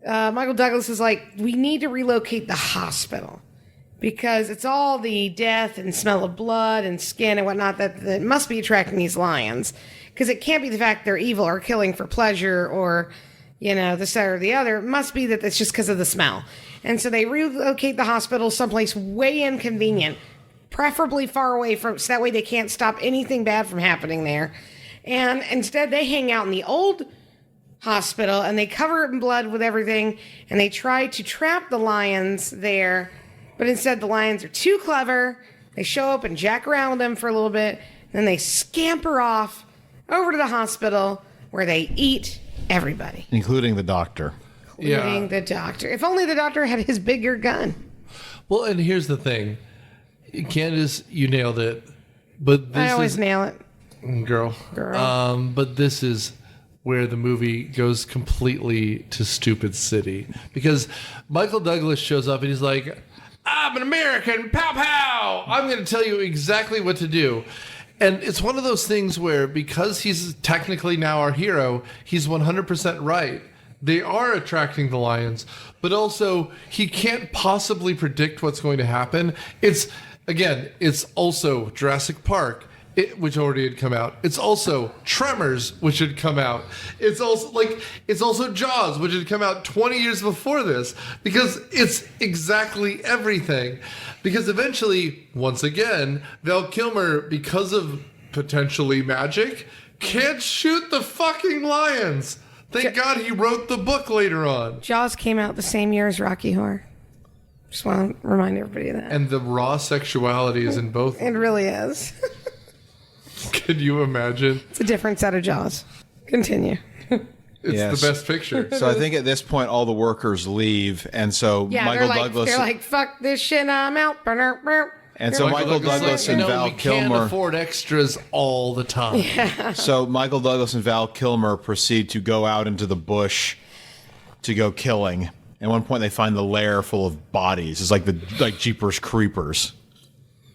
Michael Douglas is like, we need to relocate the hospital because it's all the death and smell of blood and skin and whatnot that must be attracting these lions. Because it can't be the fact they're evil or killing for pleasure or, you know, this, that, or the other. It must be that it's just because of the smell. And so they relocate the hospital someplace way inconvenient, preferably far away from, so that way they can't stop anything bad from happening there. And instead they hang out in the old hospital and they cover it in blood with everything and they try to trap the lions there, but instead the lions are too clever. They show up and jack around with them for a little bit, then they scamper off over to the hospital where they eat everybody, Including the doctor. including the doctor. If only the doctor had his bigger gun. Well, and here's the thing. Candace, you nailed it. But this I always nail it. Girl. But this is where the movie goes completely to Stupid City. Because Michael Douglas shows up and he's like, I'm an American, pow pow! I'm going to tell you exactly what to do. And it's one of those things where because he's technically now our hero, he's 100% right. They are attracting the lions, but also he can't possibly predict what's going to happen. It's also Jurassic Park, which already had come out. It's also Tremors, which had come out. It's also Jaws, which had come out 20 years before this, because it's exactly everything. Because eventually, once again, Val Kilmer, because of potentially magic, can't shoot the fucking lions. Thank God he wrote the book later on. Jaws came out the same year as Rocky Horror. Just want to remind everybody of that. And the raw sexuality is in both. It really is. Can you imagine? It's a different set of Jaws. Continue. It's the best picture. So I think at this point all the workers leave, and so Michael Douglas. They're like, fuck this shit, I'm out. And so Michael Douglas and Val Kilmer can't afford extras all the time. Yeah. So Michael Douglas and Val Kilmer proceed to go out into the bush to go killing. At one point, they find the lair full of bodies. It's like Jeepers Creepers,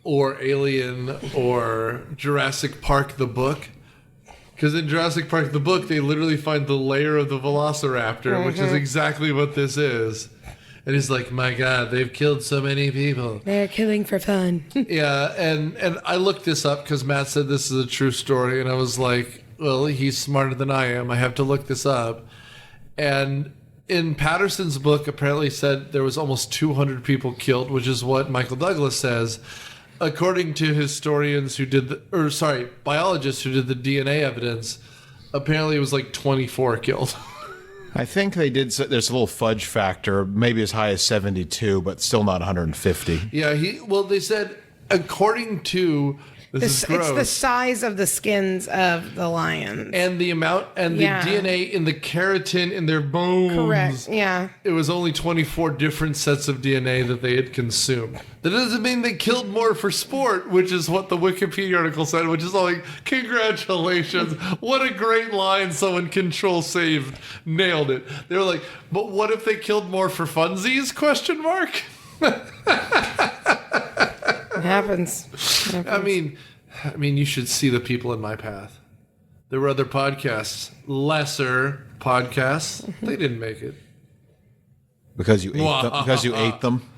or Alien, or Jurassic Park the book. Because in Jurassic Park the book, they literally find the lair of the Velociraptor, which is exactly what this is. And he's like, my God, they've killed so many people. They're killing for fun. Yeah, and I looked this up because Matt said this is a true story. And I was like, well, he's smarter than I am. I have to look this up. And in Patterson's book, apparently said there was almost 200 people killed, which is what Michael Douglas says. According to historians who did biologists who did the DNA evidence, apparently it was like 24 killed. I think they did. There's a little fudge factor, maybe as high as 72, but still not 150. Yeah, they said according to It's the size of the skins of the lions. And the amount and the DNA in the keratin in their bones. Correct, yeah. It was only 24 different sets of DNA that they had consumed. That doesn't mean they killed more for sport, which is what the Wikipedia article said, which is all like, congratulations. What a great line someone control saved. Nailed it. They were like, but what if they killed more for funsies? Question mark. It happens. I mean, you should see the people in my path. There were other podcasts, lesser podcasts. They didn't make it. Because you ate them. Because you ate them.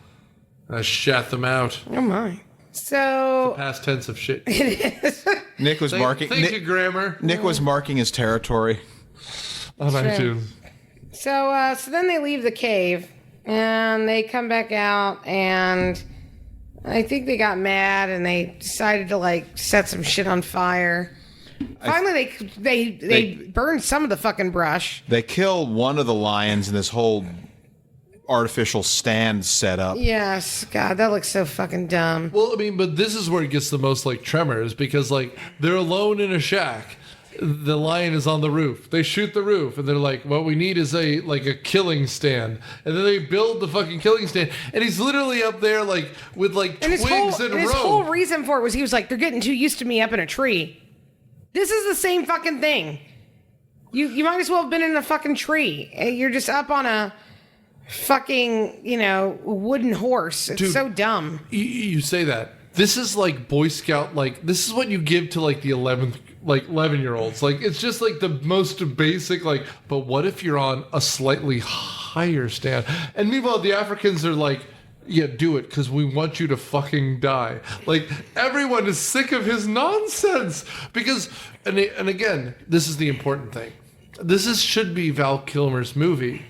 I shat them out. Oh my! So Past tense of shit. it is. Nick was marking. Thank you, grammar. Nick was marking his territory on iTunes. So then they leave the cave and they come back out, and I think they got mad and they decided to like set some shit on fire. Finally, they burned some of the fucking brush. They killed one of the lions in this whole artificial stand set up. Yes, God, that looks so fucking dumb. Well, I mean, but this is where it gets the most like Tremors, because like they're alone in a shack. The lion is on the roof. They shoot the roof, and they're like, "What we need is a killing stand." And then they build the fucking killing stand, and he's literally up there like with like twigs and rope. His whole reason for it was he was like, "They're getting too used to me up in a tree." This is the same fucking thing. You might as well have been in a fucking tree. You're just up on a fucking wooden horse. It's so dumb. You say that. This is like Boy Scout. Like this is what you give to like the 11-year-olds. Like it's just like the most basic. Like, but what if you're on a slightly higher stand? And meanwhile, the Africans are like, yeah, do it because we want you to fucking die. Like everyone is sick of his nonsense because, and again, this is the important thing. This should be Val Kilmer's movie.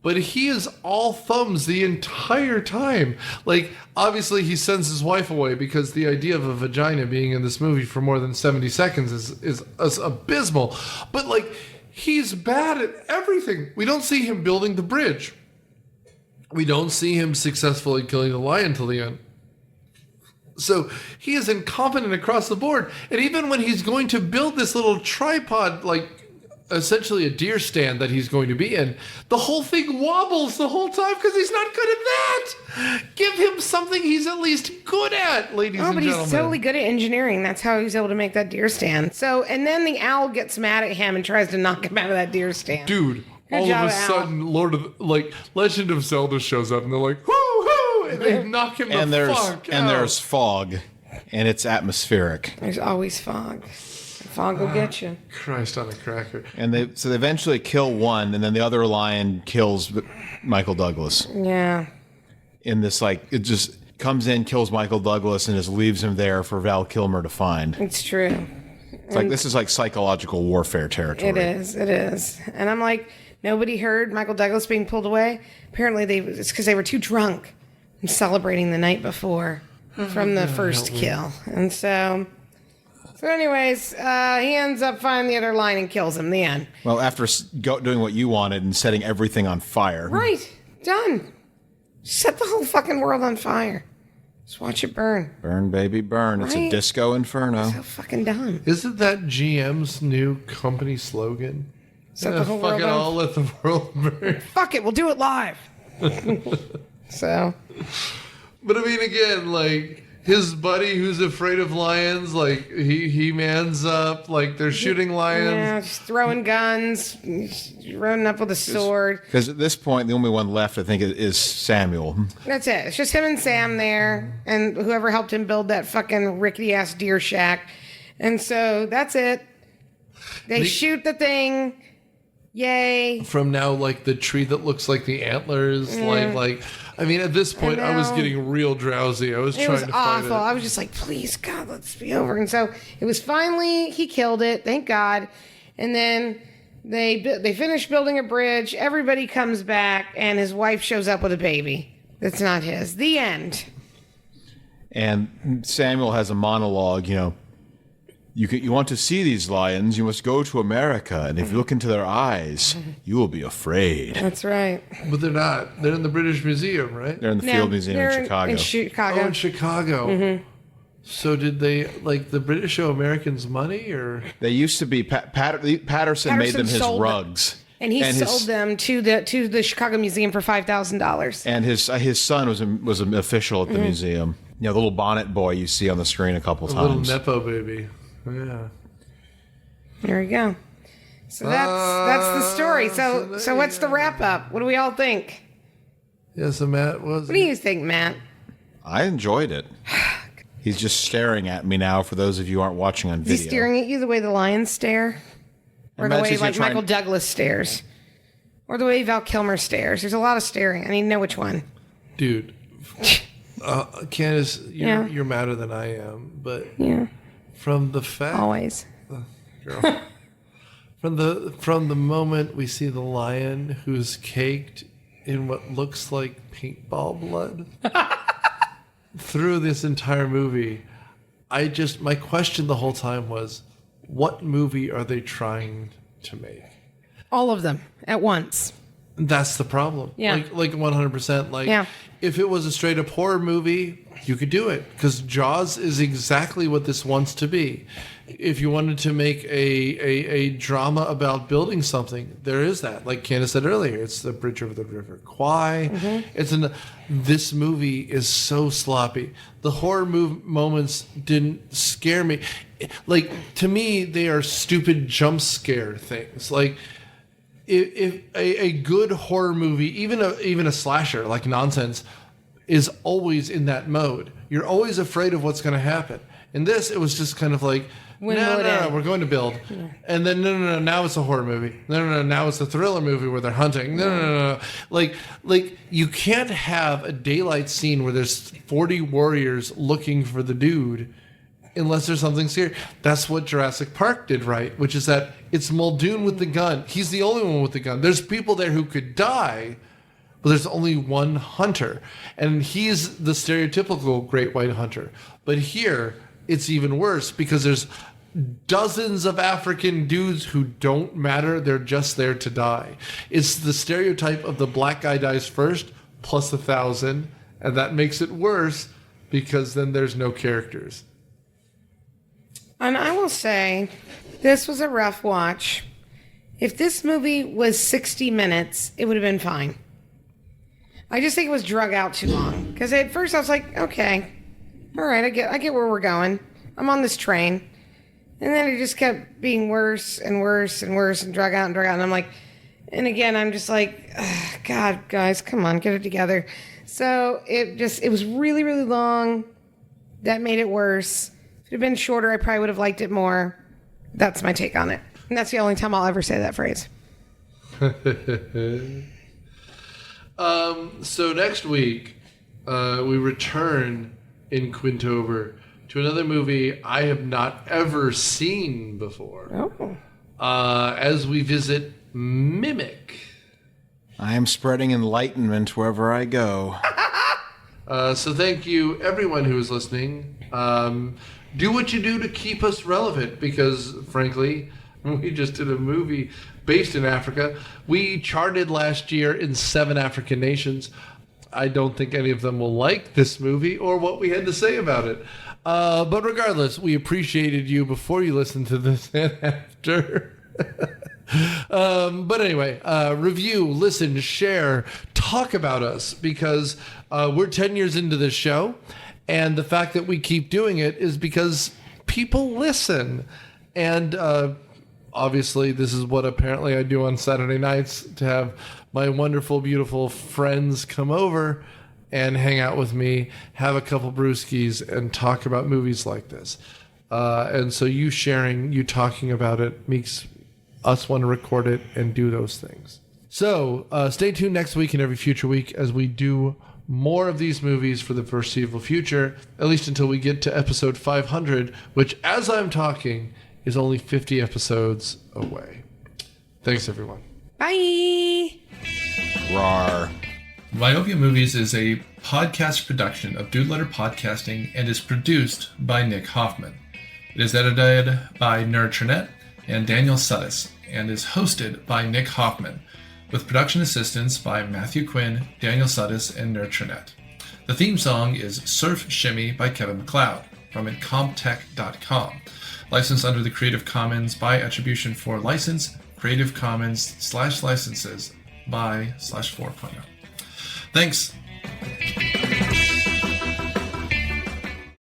But he is all thumbs the entire time. Like, obviously, he sends his wife away because the idea of a vagina being in this movie for more than 70 seconds is abysmal. But, like, he's bad at everything. We don't see him building the bridge. We don't see him successfully killing the lion till the end. So he is incompetent across the board. And even when he's going to build this little tripod, like, essentially a deer stand that he's going to be in. The whole thing wobbles the whole time because he's not good at that. Give him something he's at least good at, ladies and gentlemen. He's totally good at engineering. That's how he's able to make that deer stand. So, and then the owl gets mad at him and tries to knock him out of that deer stand. Dude, Good all job, of a Al. sudden, Legend of Zelda shows up and they're like, whoo, whoo, and they knock him And the fuck and out. there's fog, and it's atmospheric. There's always fog. Fog will get you. Christ on a cracker. And they eventually kill one, and then the other lion kills Michael Douglas. Yeah. In this, it just comes in, kills Michael Douglas, and just leaves him there for Val Kilmer to find. It's true. It's this is like psychological warfare territory. It is. And I'm like, nobody heard Michael Douglas being pulled away. Apparently it's because they were too drunk and celebrating the night before from the first kill. And so anyways, he ends up finding the other lion and kills him. The end. Well, after doing what you wanted and setting everything on fire. Right. Done. Set the whole fucking world on fire. Just watch it burn. Burn, baby, burn. It's a Right. disco inferno. So fucking dumb. Isn't that GM's new company slogan? Set the whole fuck world it on all, let the world burn. Fuck it, we'll do it live. So. But I mean, again, his buddy who's afraid of lions, he mans up, they're shooting lions. Yeah, just throwing guns, running up with a sword. Because at this point, the only one left, I think, is Samuel. That's it. It's just him and Sam there, and whoever helped him build that fucking rickety-ass deer shack. And so that's it. They shoot the thing. Yay. From now, the tree that looks like the antlers, I mean, at this point, I was getting real drowsy. I was It trying was to find awful. it. I was just like, please, God, let's be over. And so it was finally, he killed it, thank God. And then they finish building a bridge. Everybody comes back, and his wife shows up with a baby. That's not his. The end. And Samuel has a monologue, you want to see these lions, you must go to America, and if you look into their eyes, you will be afraid. That's right. But they're not. They're in the British Museum, right? They're in the Field Museum in Chicago. In Chicago. Oh, in Chicago. So did they, the British owe Americans money, or? They used to be, Patterson made them his sold them. rugs. And he sold them to the Chicago Museum for $5,000. And his son was an official at the museum. The little bonnet boy you see on the screen a couple times. Little Nepo baby. Yeah. There we go. So that's the story. So what's the wrap up? What do we all think? Yeah, so Matt was. What do you think, Matt? I enjoyed it. He's just staring at me now, for those of you who aren't watching on video. Is he staring at you the way the lions stare? Or the way Michael Douglas stares? Or the way Val Kilmer stares? There's a lot of staring. I need to know which one. Dude. Candace, you're madder than I am, but Yeah, from the fact always. girl. From the moment we see the lion who's caked in what looks like paintball blood through this entire movie, my question the whole time was, what movie are they trying to make? All of them at once. That's the problem. Yeah. Like 100%. Yeah. If it was a straight up horror movie, you could do it, because Jaws is exactly what this wants to be. If you wanted to make a drama about building something, there is that. Like Candace said earlier, it's the bridge over the River Kwai. Mm-hmm. This movie is so sloppy. The horror moments didn't scare me. To me, they are stupid jump scare things. If a good horror movie, even a slasher like Nonsense, is always in that mode. You're always afraid of what's going to happen. In this, it was just kind of like, no, we're going to build. Yeah. And then, no, now it's a horror movie. No, now it's a thriller movie where they're hunting. No. Like you can't have a daylight scene where there's 40 warriors looking for the dude unless there's something scary. That's what Jurassic Park did right, which is that it's Muldoon with the gun. He's the only one with the gun. There's people there who could die, but there's only one hunter. And he's the stereotypical great white hunter. But here, it's even worse, because there's dozens of African dudes who don't matter. They're just there to die. It's the stereotype of the black guy dies first, plus 1,000. And that makes it worse, because then there's no characters. And I will say, this was a rough watch. If this movie was 60 minutes, it would have been fine. I just think it was drug out too long. Because at first I was like, okay, all right, I get where we're going. I'm on this train. And then it just kept being worse and worse and worse and drug out. And I'm like, and again, I'm just like, God, guys, come on, get it together. So it was really, really long. That made it worse. If it had been shorter, I probably would have liked it more. That's my take on it. And that's the only time I'll ever say that phrase. So next week, we return in Quinntober to another movie I have not ever seen before. Oh. As we visit Mimic. I am spreading enlightenment wherever I go. So thank you, everyone who is listening. Do what you do to keep us relevant, because, frankly, we just did a movie based in Africa. We charted last year in 7 African nations. I don't think any of them will like this movie or what we had to say about it. But regardless, we appreciated you before you listened to this and after. But anyway, review, listen, share, talk about us, because we're 10 years into this show. And the fact that we keep doing it is because people listen. And obviously, this is what apparently I do on Saturday nights, to have my wonderful, beautiful friends come over and hang out with me, have a couple brewskis, and talk about movies like this. And so you sharing, you talking about it makes us want to record it and do those things. So stay tuned next week and every future week as we do more of these movies for the foreseeable future, at least until we get to episode 500, which, as I'm talking, is only 50 episodes away. Thanks, everyone. Bye. Rawr. Myopia Movies is a podcast production of Dude Letter Podcasting and is produced by Nick Hoffman. It is edited by Nerd Trinette and Daniel Suttis and is hosted by Nick Hoffman, with production assistance by Matthew Quinn, Daniel Suttis, and Nerd Trinette. The theme song is Surf Shimmy by Kevin MacLeod from Incomptech.com. Licensed under the Creative Commons by Attribution 4 license, Creative Commons /licenses by /4.0. Thanks.